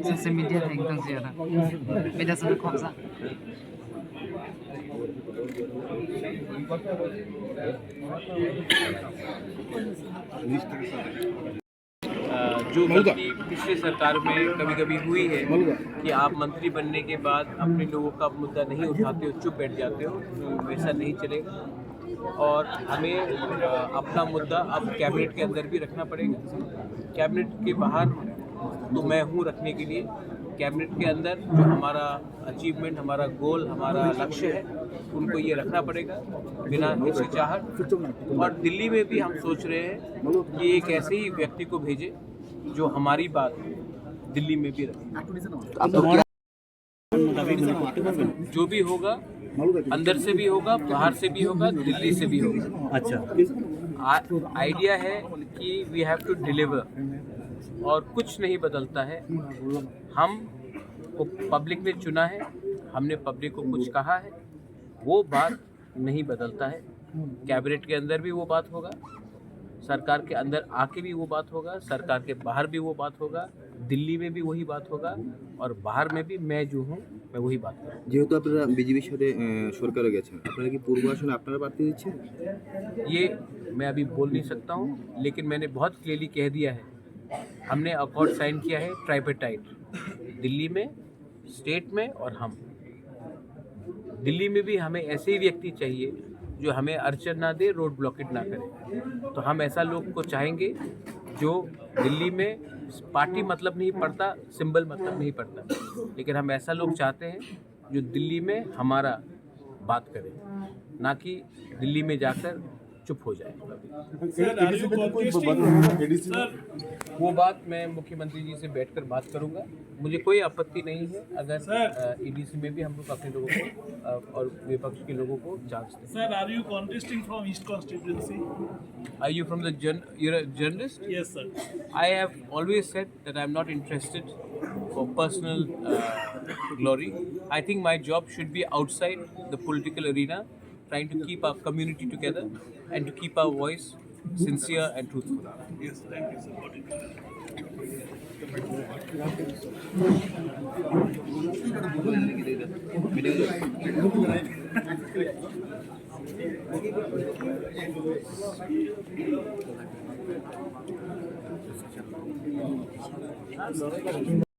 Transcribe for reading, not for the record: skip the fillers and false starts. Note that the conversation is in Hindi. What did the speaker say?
Social media thành công gì rồi? Bây giờ sẽ có sao? जो गलती पिछले सरकार में कभी कभी हुई है कि आप मंत्री बनने के बाद अपने लोगों का मुद्दा नहीं उठाते हो, चुप बैठ जाते हो, तो वैसा नहीं चलेगा। और हमें अपना मुद्दा अब कैबिनेट के अंदर भी रखना पड़ेगा। कैबिनेट के बाहर तो मैं हूँ रखने के लिए, कैबिनेट के अंदर जो हमारा अचीवमेंट, हमारा गोल, हमारा लक्ष्य है, उनको ये रखना पड़ेगा बिना हिचकिचाहट। और दिल्ली में भी हम सोच रहे हैं कि एक ऐसे ही व्यक्ति को भेजें जो हमारी बात दिल्ली में भी रखे। जो भी होगा, अंदर से भी होगा, बाहर से भी होगा, दिल्ली से भी होगा। अच्छा, आइडिया है कि वी हैव टू डिलीवर, और कुछ नहीं बदलता है। हम को पब्लिक ने चुना है, हमने पब्लिक को कुछ कहा है, वो बात नहीं बदलता है। कैबिनेट के अंदर भी वो बात होगा, सरकार के अंदर आके भी वो बात होगा, सरकार के बाहर भी वो बात होगा, दिल्ली में भी वही बात होगा, और बाहर में भी मैं जो हूँ मैं वही बात करूँ। যেহেতু আপনারা বিজেপির সাথে সরকারে গেছেন, আপনারা কি পূর্ব আসনে আপনারা প্রার্থী দিচ্ছেন? ये मैं अभी बोल नहीं सकता हूँ, लेकिन मैंने बहुत क्लियरली कह दिया है, हमने अकॉर्ड साइन किया है ट्राइपेटाइट, दिल्ली में, स्टेट में और हम। दिल्ली में भी हमें ऐसे ही व्यक्ति चाहिए जो हमें अड़चन ना दे, रोड ब्लॉकेट ना करे। तो हम ऐसा लोग को चाहेंगे जो दिल्ली में पार्टी मतलब नहीं पड़ता, सिंबल मतलब नहीं पड़ता, लेकिन हम ऐसा लोग चाहते हैं जो दिल्ली में हमारा बात करे, ना कि दिल्ली में जाकर चुप हो जाए। वो बात मैं मुख्यमंत्री जी से बैठकर बात करूंगा। मुझे कोई आपत्ति नहीं है अगर ईडीसी में भी हम लोग अपने लोगों को और विपक्ष के लोगों को चांस दें। Sir, are you contesting from East constituency? Are you from the you're a journalist? Yes, sir. I have always said that I'm not interested for personal glory. I think my job should be outside the political arena, trying to keep our community together and to keep our voice sincere and truthful. Yes, thank you, sir. Got it.